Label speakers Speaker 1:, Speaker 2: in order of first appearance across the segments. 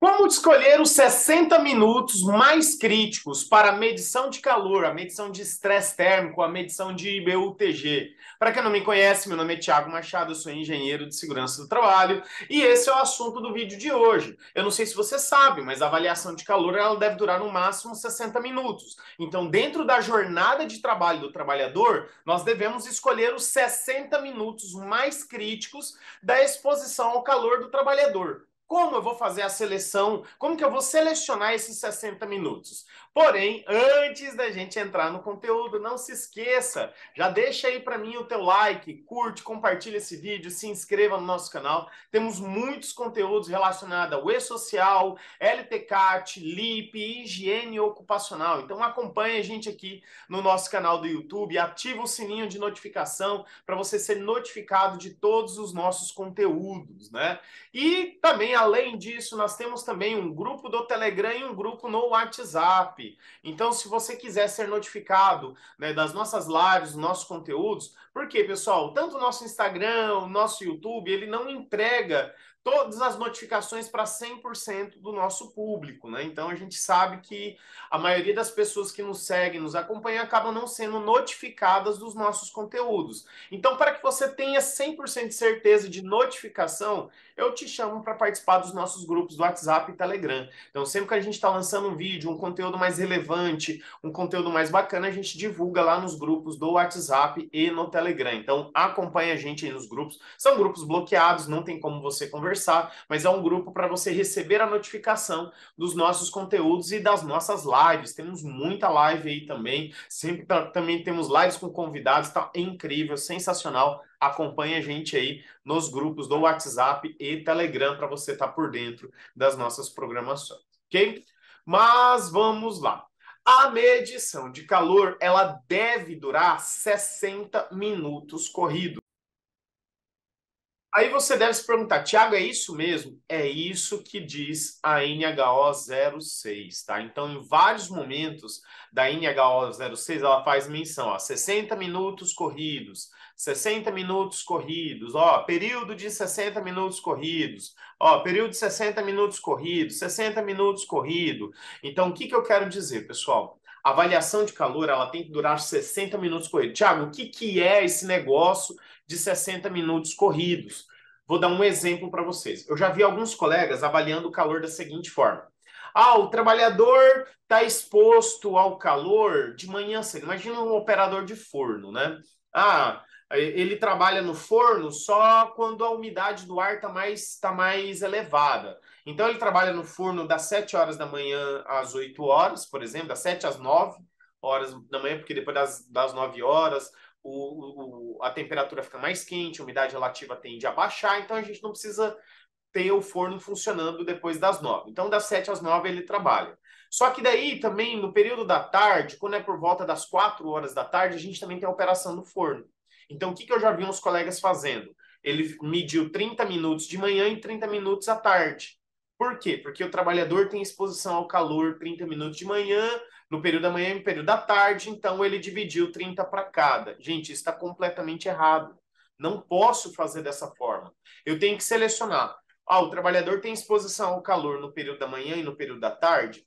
Speaker 1: Como escolher os 60 minutos mais críticos para a medição de calor, a medição de estresse térmico, a medição de IBUTG? Para quem não me conhece, meu nome é Thiago Machado, eu sou engenheiro de segurança do trabalho e esse é o assunto do vídeo de hoje. Eu não sei se você sabe, mas a avaliação de calor ela deve durar no máximo 60 minutos. Então, dentro da jornada de trabalho do trabalhador, nós devemos escolher os 60 minutos mais críticos da exposição ao calor do trabalhador. Como eu vou fazer a seleção? Como que eu vou selecionar esses 60 minutos? Porém, antes da gente entrar no conteúdo, não se esqueça, já deixa aí para mim o teu like, curte, compartilha esse vídeo, se inscreva no nosso canal. Temos muitos conteúdos relacionados ao E-Social, LTCAT, LIP, higiene ocupacional. Então acompanhe a gente aqui no nosso canal do YouTube, ativa o sininho de notificação para você ser notificado de todos os nossos conteúdos, né? E também, além disso, nós temos também um grupo do Telegram e um grupo no WhatsApp. Então, se você quiser ser notificado, né, das nossas lives, dos nossos conteúdos, porque, pessoal, tanto o nosso Instagram, o nosso YouTube, ele não entrega todas as notificações para 100% do nosso público, né? Então, a gente sabe que a maioria das pessoas que nos seguem, nos acompanham, acabam não sendo notificadas dos nossos conteúdos. Então, para que você tenha 100% de certeza de notificação, eu te chamo para participar dos nossos grupos do WhatsApp e Telegram. Então, sempre que a gente está lançando um vídeo, um conteúdo mais relevante, um conteúdo mais bacana, a gente divulga lá nos grupos do WhatsApp e no Telegram. Então, acompanha a gente aí nos grupos. São grupos bloqueados, não tem como você conversar, mas é um grupo para você receber a notificação dos nossos conteúdos e das nossas lives. Temos muita live aí também. Sempre também temos lives com convidados, tá incrível, sensacional. Acompanhe a gente aí nos grupos do WhatsApp e Telegram para você estar por dentro das nossas programações, ok? Mas vamos lá. A medição de calor, ela deve durar 60 minutos corridos. Aí você deve se perguntar, Tiago, é isso mesmo? É isso que diz a NHO 06, tá? Então, em vários momentos da NHO 06, ela faz menção, ó, 60 minutos corridos, 60 minutos corridos, ó, período de 60 minutos corridos, ó, período de 60 minutos corridos, 60 minutos corrido. Então, o que que eu quero dizer, pessoal? A avaliação de calor, ela tem que durar 60 minutos corridos. Tiago, o que que é esse negócio de 60 minutos corridos? Vou dar um exemplo para vocês. Eu já vi alguns colegas avaliando o calor da seguinte forma. Ah, o trabalhador está exposto ao calor de manhã cedo. Imagina um operador de forno, né? Ah, ele trabalha no forno só quando a umidade do ar tá mais elevada. Então, ele trabalha no forno das 7 horas da manhã às 8 horas, por exemplo, das 7 às 9 horas da manhã, porque depois das 9 horas a temperatura fica mais quente, a umidade relativa tende a baixar, então a gente não precisa ter o forno funcionando depois das 9. Então, das 7 às 9 ele trabalha. Só que daí também, no período da tarde, quando é por volta das 4 horas da tarde, a gente também tem a operação no forno. Então, o que eu já vi uns colegas fazendo? Ele mediu 30 minutos de manhã e 30 minutos à tarde. Por quê? Porque o trabalhador tem exposição ao calor 30 minutos de manhã, no período da manhã e no período da tarde, então ele dividiu 30 para cada. Gente, isso está completamente errado. Não posso fazer dessa forma. Eu tenho que selecionar. Ah, o trabalhador tem exposição ao calor no período da manhã e no período da tarde.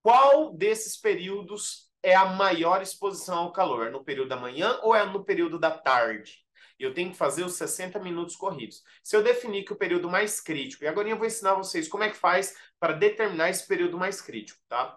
Speaker 1: Qual desses períodos é a maior exposição ao calor? É no período da manhã ou é no período da tarde? Eu tenho que fazer os 60 minutos corridos. Se eu definir que o período mais crítico, e agora eu vou ensinar vocês como é que faz para determinar esse período mais crítico, tá?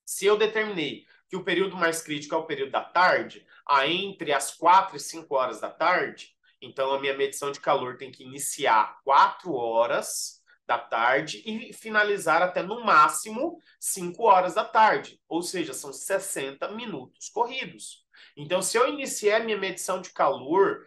Speaker 1: Se eu determinei que o período mais crítico é o período da tarde, entre as 4 e 5 horas da tarde, então a minha medição de calor tem que iniciar 4 horas da tarde e finalizar até no máximo 5 horas da tarde, ou seja, são 60 minutos corridos. Então, se eu iniciei a minha medição de calor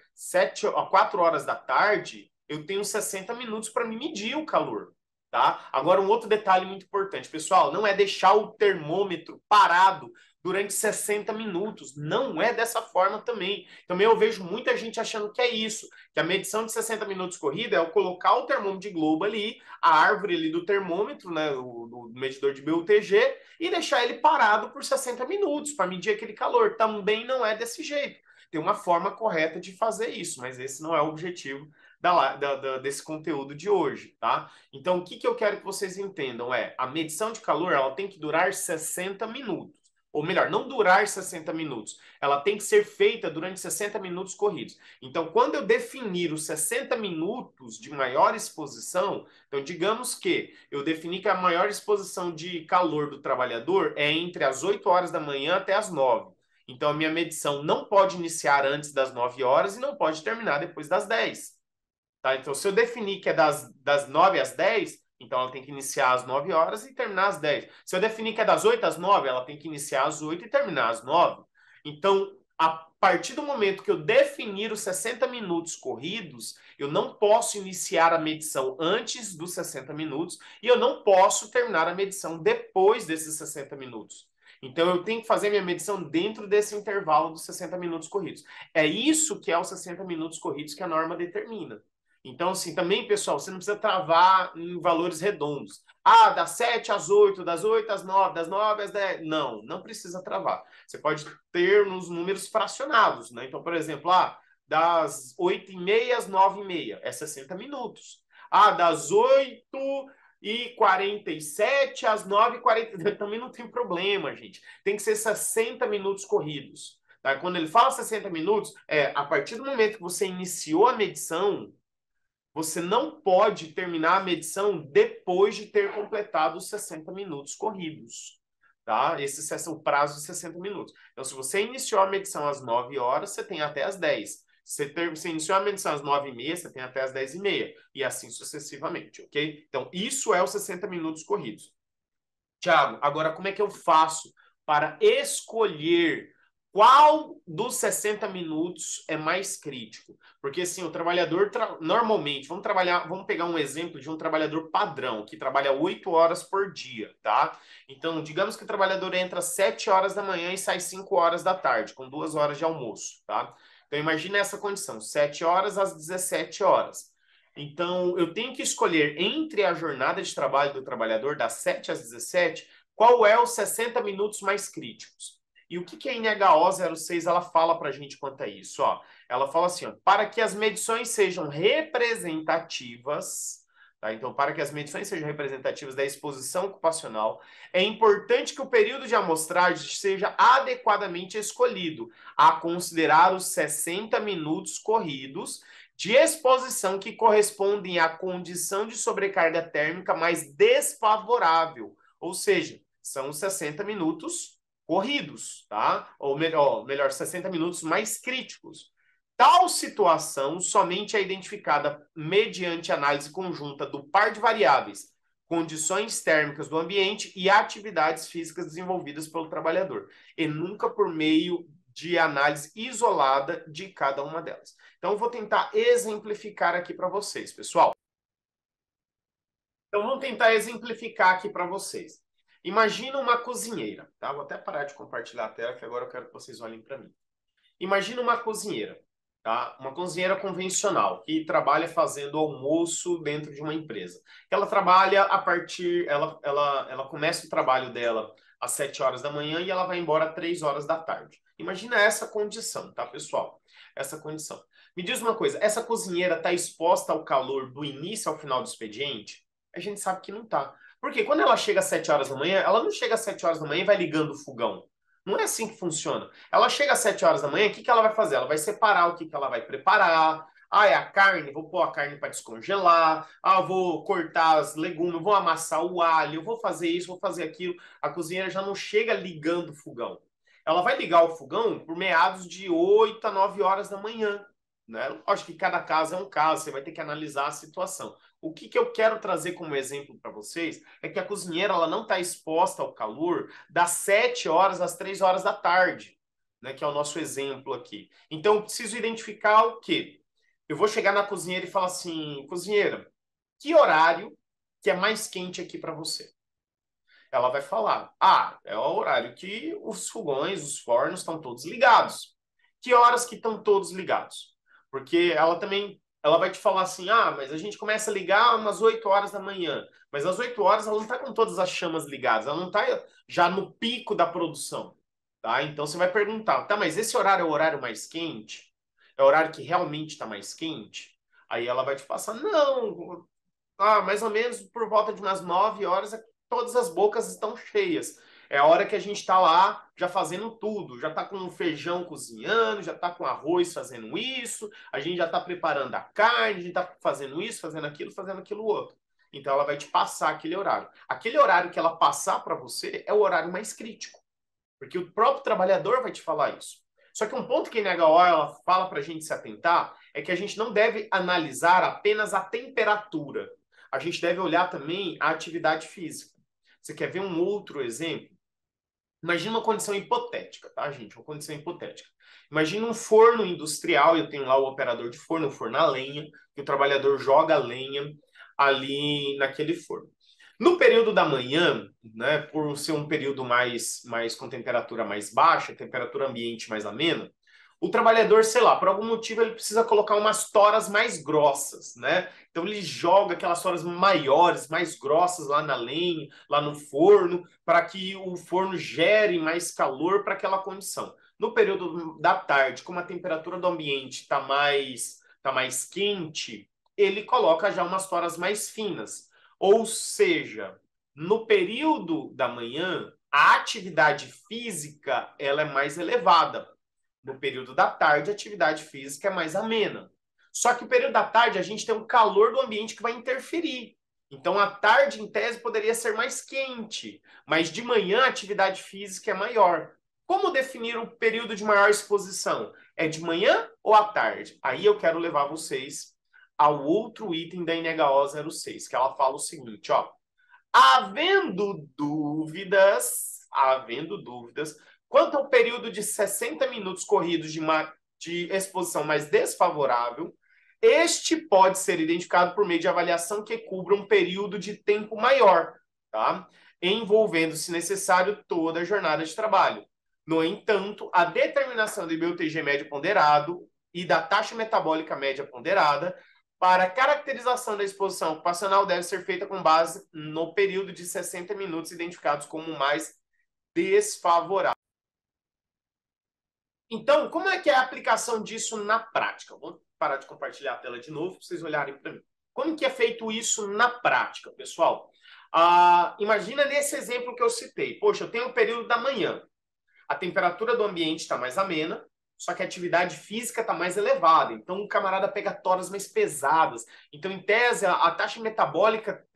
Speaker 1: 4 horas da tarde, eu tenho 60 minutos para me medir o calor. Tá? Agora, um outro detalhe muito importante, pessoal, não é deixar o termômetro parado durante 60 minutos. Não é dessa forma também. Também eu vejo muita gente achando que é isso, que a medição de 60 minutos corrida é eu colocar o termômetro de globo ali, a árvore ali do termômetro, né, do medidor de BUTG, e deixar ele parado por 60 minutos para medir aquele calor. Também não é desse jeito. Tem uma forma correta de fazer isso, mas esse não é o objetivo desse conteúdo de hoje, tá? Então, o que que eu quero que vocês entendam é, a medição de calor, ela tem que durar 60 minutos. Ou melhor, não durar 60 minutos. Ela tem que ser feita durante 60 minutos corridos. Então, quando eu definir os 60 minutos de maior exposição, então digamos que eu defini que a maior exposição de calor do trabalhador é entre as 8 horas da manhã até as 9. Então, a minha medição não pode iniciar antes das 9 horas e não pode terminar depois das 10. Tá? Então, se eu definir que é das 9 às 10, então ela tem que iniciar às 9 horas e terminar às 10. Se eu definir que é das 8 às 9, ela tem que iniciar às 8 e terminar às 9. Então, a partir do momento que eu definir os 60 minutos corridos, eu não posso iniciar a medição antes dos 60 minutos e eu não posso terminar a medição depois desses 60 minutos. Então, eu tenho que fazer minha medição dentro desse intervalo dos 60 minutos corridos. É isso que é os 60 minutos corridos que a norma determina. Então, assim, também, pessoal, você não precisa travar em valores redondos. Ah, das 7 às 8, das 8 às 9, das 9 às 10. Não, não precisa travar. Você pode ter nos números fracionados, né? Então, por exemplo, das 8h30 às 9h30, é 60 minutos. Ah, das 8h47 às 9h40, também não tem problema, gente. Tem que ser 60 minutos corridos. Tá? Quando ele fala 60 minutos, a partir do momento que você iniciou a medição, você não pode terminar a medição depois de ter completado os 60 minutos corridos. Tá? Esse é o prazo de 60 minutos. Então, se você iniciou a medição às 9 horas, você tem até às 10. Você iniciou a medição às 9h30, você tem até às 10h30. E assim sucessivamente, ok? Então, isso é os 60 minutos corridos. Tiago, agora como é que eu faço para escolher qual dos 60 minutos é mais crítico? Porque assim, o trabalhador normalmente, vamos pegar um exemplo de um trabalhador padrão que trabalha 8 horas por dia, tá? Então, digamos que o trabalhador entra às 7 horas da manhã e sai 5 horas da tarde, com 2 horas de almoço, tá? Então, imagine essa condição, 7 horas às 17 horas. Então, eu tenho que escolher entre a jornada de trabalho do trabalhador, das 7 às 17, qual é os 60 minutos mais críticos. E o que a NHO 06 ela fala para a gente quanto a isso? Ó, ela fala assim, ó, para que as medições sejam representativas, tá? Então, para que as medições sejam representativas da exposição ocupacional, é importante que o período de amostragem seja adequadamente escolhido, a considerar os 60 minutos corridos de exposição que correspondem à condição de sobrecarga térmica mais desfavorável, ou seja, são os 60 minutos corridos, tá? Ou melhor, 60 minutos mais críticos. Tal situação somente é identificada mediante análise conjunta do par de variáveis, condições térmicas do ambiente e atividades físicas desenvolvidas pelo trabalhador, e nunca por meio de análise isolada de cada uma delas. Então, eu vou tentar exemplificar aqui para vocês, pessoal. Então, vamos tentar exemplificar aqui para vocês. Imagina uma cozinheira, tá? Vou até parar de compartilhar a tela, que agora eu quero que vocês olhem para mim. Imagina uma cozinheira, tá? Uma cozinheira convencional, que trabalha fazendo almoço dentro de uma empresa. Ela trabalha ela começa o trabalho dela às 7 horas da manhã e ela vai embora às 3 horas da tarde. Imagina essa condição, tá, pessoal? Essa condição. Me diz uma coisa, essa cozinheira está exposta ao calor do início ao final do expediente? A gente sabe que não está. Porque quando ela chega às 7 horas da manhã, ela não chega às 7 horas da manhã e vai ligando o fogão. Não é assim que funciona. Ela chega às 7 horas da manhã, o que ela vai fazer? Ela vai separar o que ela vai preparar. Ah, é a carne, vou pôr a carne para descongelar. Ah, vou cortar os legumes, vou amassar o alho, vou fazer isso, vou fazer aquilo. A cozinheira já não chega ligando o fogão. Ela vai ligar o fogão por meados de 8 a 9 horas da manhã. Né? Acho que cada caso é um caso, você vai ter que analisar a situação. O que eu quero trazer como exemplo para vocês é que a cozinheira ela não está exposta ao calor das 7 horas às 3 horas da tarde, né, que é o nosso exemplo aqui. Então, eu preciso identificar o quê? Eu vou chegar na cozinheira e falar assim, cozinheira, que horário que é mais quente aqui para você? Ela vai falar, é o horário que os fogões, os fornos estão todos ligados. Que horas que estão todos ligados? Porque ela vai te falar assim, mas a gente começa a ligar umas 8 horas da manhã. Mas às 8 horas ela não está com todas as chamas ligadas, ela não está já no pico da produção. Tá? Então você vai perguntar, tá, mas esse horário é o horário mais quente? É o horário que realmente está mais quente? Aí ela vai te passar, não, mais ou menos por volta de umas 9 horas, todas as bocas estão cheias. É a hora que a gente está lá já fazendo tudo, já está com o feijão cozinhando, já está com arroz fazendo isso, a gente já está preparando a carne, a gente está fazendo isso, fazendo aquilo outro. Então ela vai te passar aquele horário. Aquele horário que ela passar para você é o horário mais crítico, porque o próprio trabalhador vai te falar isso. Só que um ponto que a NHO ela fala para a gente se atentar é que a gente não deve analisar apenas a temperatura. A gente deve olhar também a atividade física. Você quer ver um outro exemplo? Imagina uma condição hipotética, tá, gente? Uma condição hipotética. Imagina um forno industrial, eu tenho lá o operador de forno, o forno a lenha, que o trabalhador joga a lenha ali naquele forno. No período da manhã, né, por ser um período mais com temperatura mais baixa, temperatura ambiente mais amena, o trabalhador, sei lá, por algum motivo ele precisa colocar umas toras mais grossas, né? Então ele joga aquelas toras maiores, mais grossas lá na lenha, lá no forno, para que o forno gere mais calor para aquela condição. No período da tarde, como a temperatura do ambiente tá mais quente, ele coloca já umas toras mais finas. Ou seja, no período da manhã, a atividade física ela é mais elevada. No período da tarde, a atividade física é mais amena. Só que o período da tarde, a gente tem um calor do ambiente que vai interferir. Então, a tarde, em tese, poderia ser mais quente, mas de manhã a atividade física é maior. Como definir o período de maior exposição? É de manhã ou à tarde? Aí eu quero levar vocês ao outro item da NHO 06, que ela fala o seguinte, ó. Havendo dúvidas, quanto ao período de 60 minutos corridos de exposição mais desfavorável, este pode ser identificado por meio de avaliação que cubra um período de tempo maior, tá? Envolvendo, se necessário, toda a jornada de trabalho. No entanto, a determinação do IBUTG médio ponderado e da taxa metabólica média ponderada para a caracterização da exposição ocupacional deve ser feita com base no período de 60 minutos identificados como mais desfavorável. Então, como é que é a aplicação disso na prática? Vou parar de compartilhar a tela de novo para vocês olharem para mim. Como que é feito isso na prática, pessoal? Imagina nesse exemplo que eu citei. Poxa, eu tenho o período da manhã. A temperatura do ambiente está mais amena, só que a atividade física está mais elevada. Então, o camarada pega toras mais pesadas. Então, em tese, a taxa metabólica,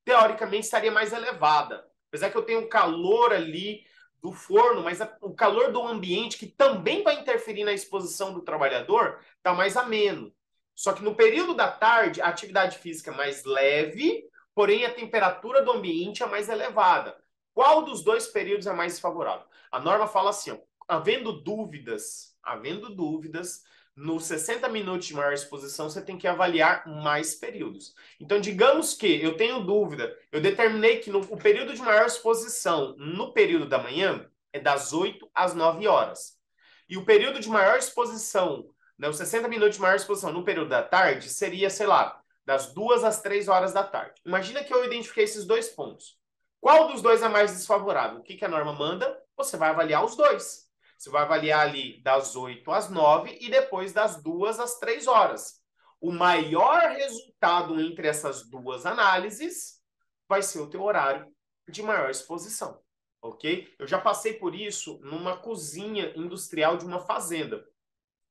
Speaker 1: teoricamente, estaria mais elevada. Apesar que eu tenho calor ali do forno, mas o calor do ambiente, que também vai interferir na exposição do trabalhador, está mais ameno. Só que no período da tarde, a atividade física é mais leve, porém a temperatura do ambiente é mais elevada. Qual dos dois períodos é mais favorável? A norma fala assim, ó, havendo dúvidas, nos 60 minutos de maior exposição, você tem que avaliar mais períodos. Então, digamos que eu tenho dúvida, eu determinei que o período de maior exposição, no período da manhã, é das 8 às 9 horas. E o período de maior exposição, né, os 60 minutos de maior exposição no período da tarde, seria, sei lá, das 2 às 3 horas da tarde. Imagina que eu identifiquei esses dois pontos. Qual dos dois é mais desfavorável? O que a norma manda? Você vai avaliar os dois. Você vai avaliar ali das 8 às 9 e depois das 2 às 3 horas. O maior resultado entre essas duas análises vai ser o teu horário de maior exposição, ok? Eu já passei por isso numa cozinha industrial de uma fazenda.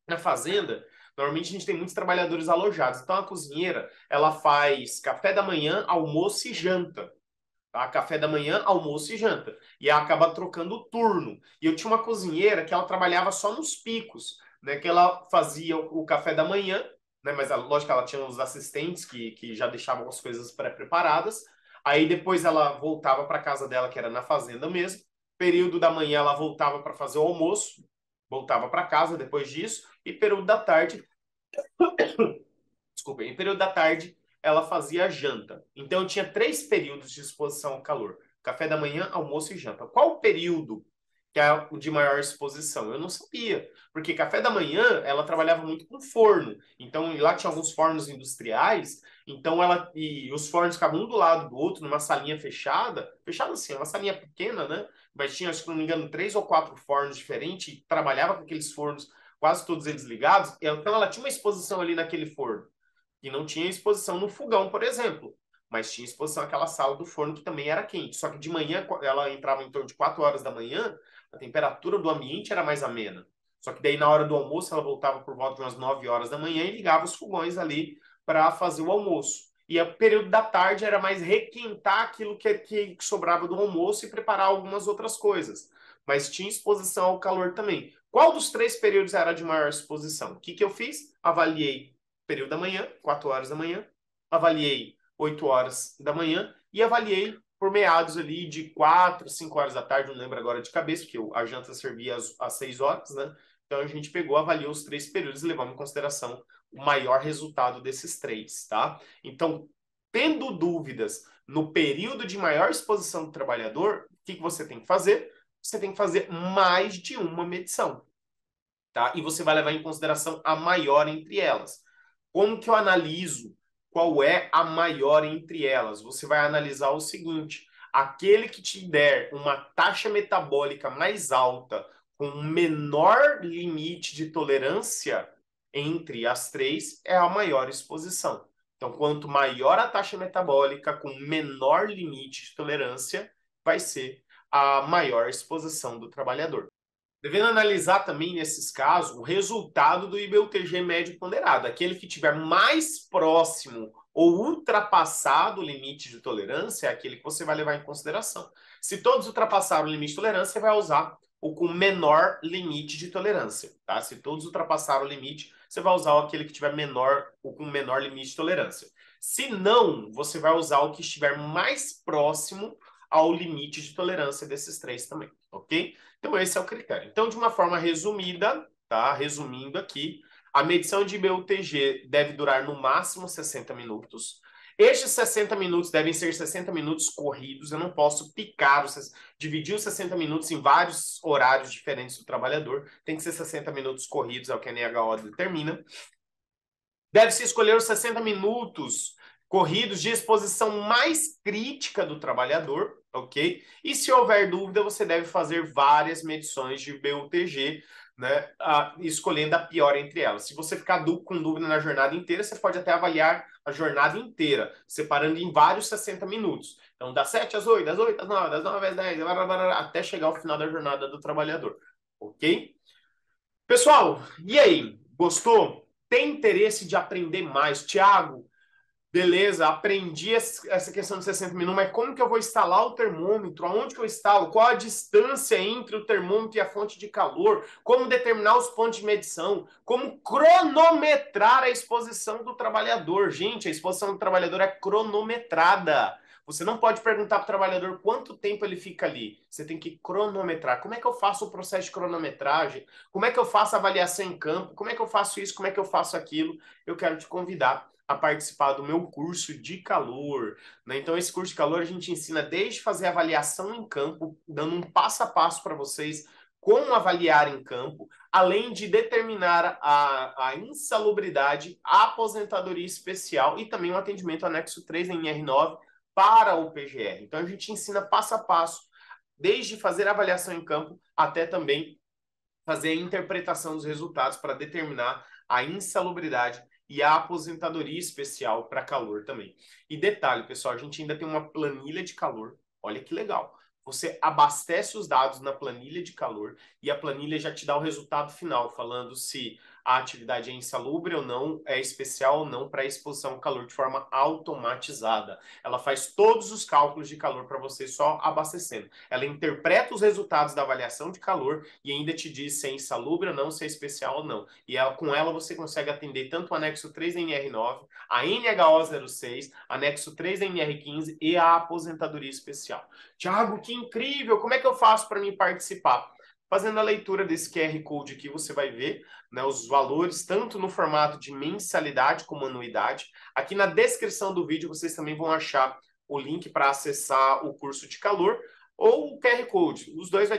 Speaker 1: Na fazenda, normalmente a gente tem muitos trabalhadores alojados. Então a cozinheira, ela faz café da manhã, almoço e janta. Tá? Café da manhã, almoço e janta. E ela acaba trocando o turno. E eu tinha uma cozinheira que ela trabalhava só nos picos, né? Que ela fazia o café da manhã, né? Mas lógico que ela tinha os assistentes que já deixavam as coisas pré-preparadas. Aí depois ela voltava para casa dela, que era na fazenda mesmo. Período da manhã ela voltava para fazer o almoço, voltava para casa depois disso. E período da tarde, desculpa, em período da tarde ela fazia janta. Então eu tinha 3 períodos de exposição ao calor: café da manhã, almoço e janta. Qual o período que é o de maior exposição? Eu não sabia, porque café da manhã ela trabalhava muito com forno. Então lá tinha alguns fornos industriais, então e os fornos ficavam um do lado do outro numa salinha fechada, fechada assim, uma salinha pequena, né? Mas tinha, acho que não me engano, 3 ou 4 fornos diferentes e trabalhava com aqueles fornos quase todos eles ligados. Então ela tinha uma exposição ali naquele forno. E não tinha exposição no fogão, por exemplo. Mas tinha exposição àquela sala do forno que também era quente. Só que de manhã, ela entrava em torno de 4 horas da manhã, a temperatura do ambiente era mais amena. Só que daí, na hora do almoço, ela voltava por volta de umas 9 horas da manhã e ligava os fogões ali para fazer o almoço. E o período da tarde era mais requentar aquilo que sobrava do almoço e preparar algumas outras coisas. Mas tinha exposição ao calor também. Qual dos 3 períodos era de maior exposição? O que eu fiz? Avaliei o período da manhã, 4 horas da manhã, avaliei 8 horas da manhã e avaliei por meados ali de 4, 5 horas da tarde, não lembro agora de cabeça, porque a janta servia às 6 horas, né? Então a gente pegou, avaliou os 3 períodos e levamos em consideração o maior resultado desses 3, tá? Então, tendo dúvidas no período de maior exposição do trabalhador, o que você tem que fazer? Você tem que fazer mais de uma medição, tá? E você vai levar em consideração a maior entre elas. Como que eu analiso qual é a maior entre elas? Você vai analisar o seguinte: aquele que te der uma taxa metabólica mais alta, com um menor limite de tolerância entre as 3, é a maior exposição. Então, quanto maior a taxa metabólica, com menor limite de tolerância, vai ser a maior exposição do trabalhador. Devendo analisar também, nesses casos, o resultado do IBUTG médio ponderado. Aquele que tiver mais próximo ou ultrapassado o limite de tolerância é aquele que você vai levar em consideração. Se todos ultrapassaram o limite de tolerância, você vai usar o com menor limite de tolerância. Tá? Se todos ultrapassaram o limite, você vai usar aquele que tiver menor ou com menor limite de tolerância. Se não, você vai usar o que estiver mais próximo ao limite de tolerância desses 3 também, ok? Então, esse é o critério. Então, de uma forma resumida, tá? Resumindo aqui, a medição de IBUTG deve durar no máximo 60 minutos. Estes 60 minutos devem ser 60 minutos corridos. Eu não posso dividir os 60 minutos em vários horários diferentes do trabalhador. Tem que ser 60 minutos corridos, é o que a NHO determina. Deve-se escolher os 60 minutos corridos de exposição mais crítica do trabalhador, ok? E se houver dúvida, você deve fazer várias medições de BUTG, né, escolhendo a pior entre elas. Se você ficar com dúvida na jornada inteira, você pode até avaliar a jornada inteira, separando em vários 60 minutos. Então, das 7 às 8, das 8 às 9, das 9 às 10, até chegar ao final da jornada do trabalhador, ok? Pessoal, e aí? Gostou? Tem interesse de aprender mais? Tiago, beleza, aprendi essa questão de 60 minutos, mas como que eu vou instalar o termômetro? Aonde que eu instalo? Qual a distância entre o termômetro e a fonte de calor? Como determinar os pontos de medição? Como cronometrar a exposição do trabalhador? Gente, a exposição do trabalhador é cronometrada. Você não pode perguntar para o trabalhador quanto tempo ele fica ali. Você tem que cronometrar. Como é que eu faço o processo de cronometragem? Como é que eu faço a avaliação em campo? Como é que eu faço isso? Como é que eu faço aquilo? Eu quero te convidar a participar do meu curso de calor, né? Então, esse curso de calor a gente ensina desde fazer avaliação em campo, dando um passo a passo para vocês como avaliar em campo, além de determinar a insalubridade, a aposentadoria especial e também o atendimento anexo 3 em R9 para o PGR. Então, a gente ensina passo a passo, desde fazer a avaliação em campo até também fazer a interpretação dos resultados para determinar a insalubridade e a aposentadoria especial para calor também. E detalhe, pessoal, a gente ainda tem uma planilha de calor. Olha que legal. Você abastece os dados na planilha de calor e a planilha já te dá o resultado final, falando se a atividade é insalubre ou não, é especial ou não para exposição ao calor de forma automatizada. Ela faz todos os cálculos de calor para você só abastecendo. Ela interpreta os resultados da avaliação de calor e ainda te diz se é insalubre ou não, se é especial ou não. E com ela você consegue atender tanto o anexo 3 da NR9, a NHO 06, anexo 3 da NR15 e a aposentadoria especial. Tiago, que incrível! Como é que eu faço para mim participar? Fazendo a leitura desse QR Code aqui, você vai ver, né, os valores, tanto no formato de mensalidade como anuidade. Aqui na descrição do vídeo, vocês também vão achar o link para acessar o curso de calor ou o QR Code. Os dois vai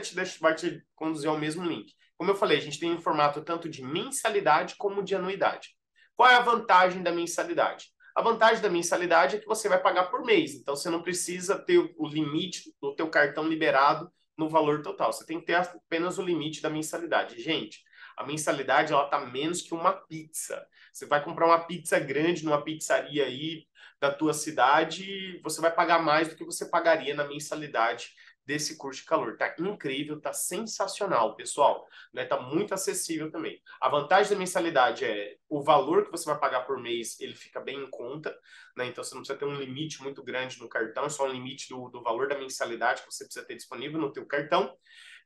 Speaker 1: te conduzir ao mesmo link. Como eu falei, a gente tem um formato tanto de mensalidade como de anuidade. Qual é a vantagem da mensalidade? A vantagem da mensalidade é que você vai pagar por mês, então você não precisa ter o limite do teu cartão liberado no valor total. Você tem que ter apenas o limite da mensalidade. Gente, A mensalidade, ela tá menos que uma pizza. Você vai comprar uma pizza grande numa pizzaria aí da tua cidade, você vai pagar mais do que você pagaria na mensalidade desse curso de calor. Tá incrível, tá sensacional, pessoal, né? Tá muito acessível também. A vantagem da mensalidade é o valor que você vai pagar por mês, ele fica bem em conta, né? Então você não precisa ter um limite muito grande no cartão, é só um limite do valor da mensalidade que você precisa ter disponível no teu cartão.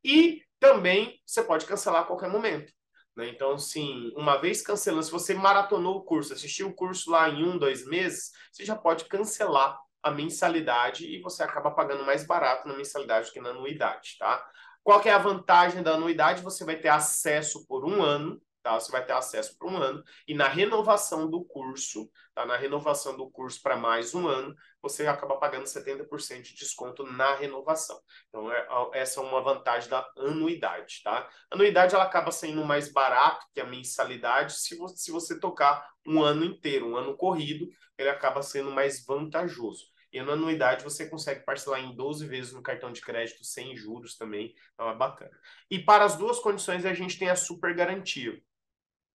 Speaker 1: E também você pode cancelar a qualquer momento, né? Então, assim, uma vez cancelando, se você maratonou o curso, assistiu o curso lá em 1, 2 meses, você já pode cancelar a mensalidade e você acaba pagando mais barato na mensalidade do que na anuidade, tá? Qual que é a vantagem da anuidade? Você vai ter acesso por um ano, tá? Você vai ter acesso por um ano e na renovação do curso, tá? Na renovação do curso para mais um ano, você acaba pagando 70% de desconto na renovação. Então, essa é uma vantagem da anuidade, tá? A anuidade, ela acaba sendo mais barato que a mensalidade se você tocar um ano inteiro, um ano corrido, ele acaba sendo mais vantajoso. E na anuidade você consegue parcelar em 12 vezes no cartão de crédito sem juros também, então é bacana. E para as duas condições a gente tem a super garantia. O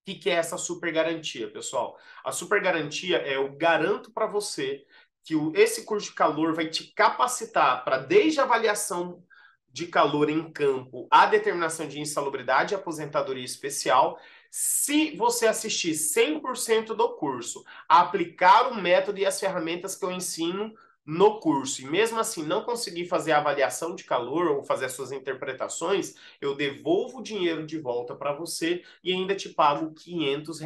Speaker 1: que é essa super garantia, pessoal? A super garantia é eu garanto para você que esse curso de calor vai te capacitar para desde a avaliação de calor em campo, a determinação de insalubridade e aposentadoria especial, se você assistir 100% do curso, aplicar o método e as ferramentas que eu ensino no curso, e mesmo assim não conseguir fazer a avaliação de calor ou fazer as suas interpretações, eu devolvo o dinheiro de volta para você e ainda te pago R$ 500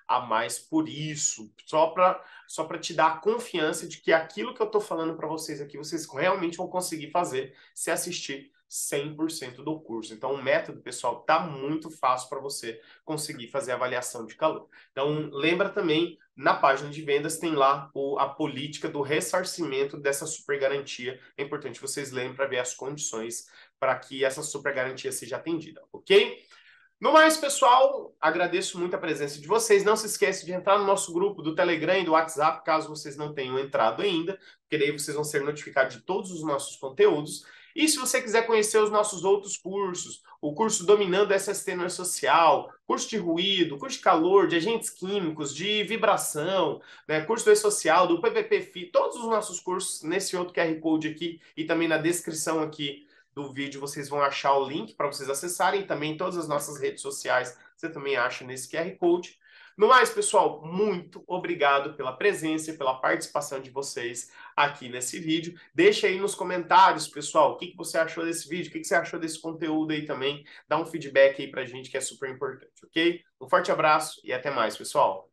Speaker 1: a mais por isso, só para te dar a confiança de que aquilo que eu estou falando para vocês aqui, vocês realmente vão conseguir fazer se assistir 100% do curso. Então, o método, pessoal, tá muito fácil para você conseguir fazer a avaliação de calor. Então, lembra também, na página de vendas tem lá a política do ressarcimento dessa super garantia. É importante vocês lembrem para ver as condições para que essa super garantia seja atendida, ok? No mais, pessoal, agradeço muito a presença de vocês. Não se esqueça de entrar no nosso grupo do Telegram e do WhatsApp, caso vocês não tenham entrado ainda, porque daí vocês vão ser notificados de todos os nossos conteúdos. E se você quiser conhecer os nossos outros cursos, o curso Dominando SST no E-Social, curso de ruído, curso de calor, de agentes químicos, de vibração, né, curso do E-Social, do PVP-FI, todos os nossos cursos nesse outro QR Code aqui e também na descrição aqui do vídeo vocês vão achar o link para vocês acessarem. Também todas as nossas redes sociais você também acha nesse QR Code. No mais, pessoal, muito obrigado pela presença e pela participação de vocês aqui nesse vídeo. Deixa aí nos comentários, pessoal, o que você achou desse vídeo, o que você achou desse conteúdo aí também. Dá um feedback aí pra gente que é super importante, ok? Um forte abraço e até mais, pessoal.